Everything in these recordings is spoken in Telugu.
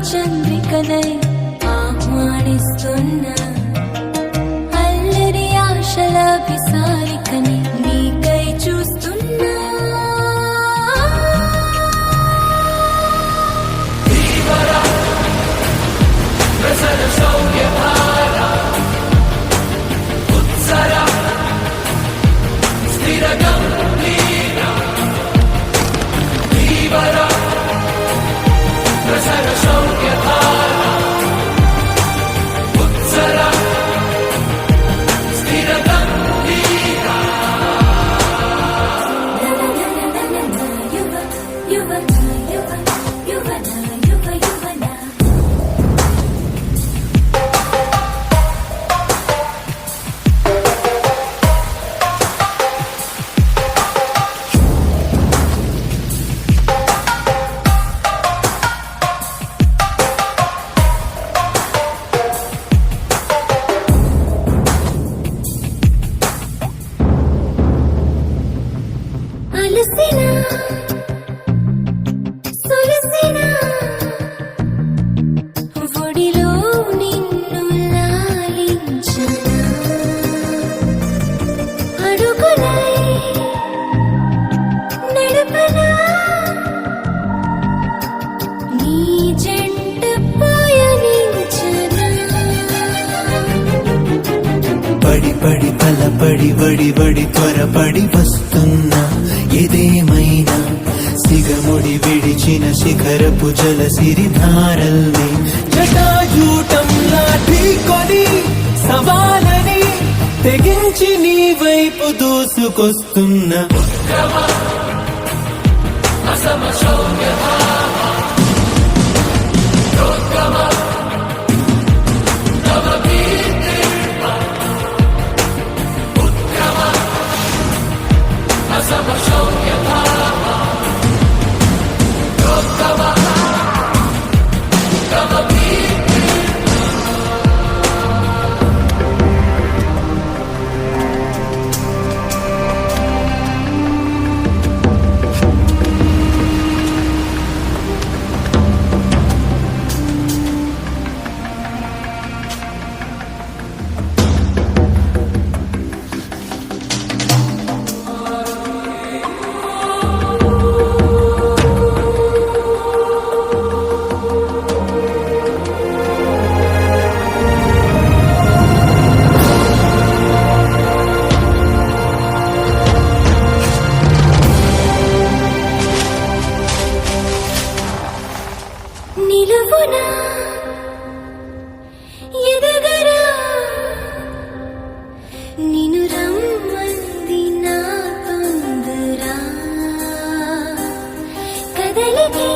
చంద్రికనై ఆహ్వానిస్తున్నా అల్లరి ఆశల విసారికని నీకై చూస్తున్నా ఒడిలో నిన్ను లాలించనా అడుగులై నడపనా నీ జంట పయనించనా పడి పడి బలపడి వడి వడి త్వరపడి వస్తున్నా ఇదేమైనా సిగముడి విడిచిన శిఖరపు జల సిరిధారల్ని జటాజూటంలా ఢీకొని సవాలని తెగించి నీ వైపు దూసుకొస్తున్నా నిలువునా ఎదగరా నిన్ను రమ్మంది నా తొందరా కదలికి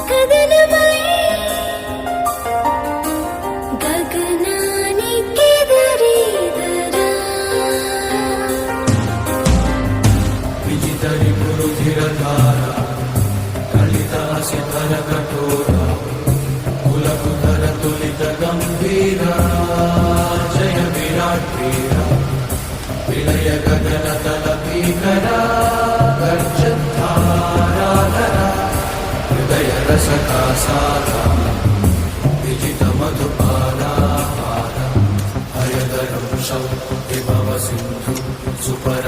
కదనమై గగనానికెదురీదరా విజితరి పురుధిరధార శిఖర కఠోర కులకుధర తులిత గంభీర జయ విరాట్ వీర విలయ గగన తల భీకర గర్జధారాధర హృదయ రసకాసార విజిత మధుపానాహార హయదరం శౌ విభవ సింధు సుపర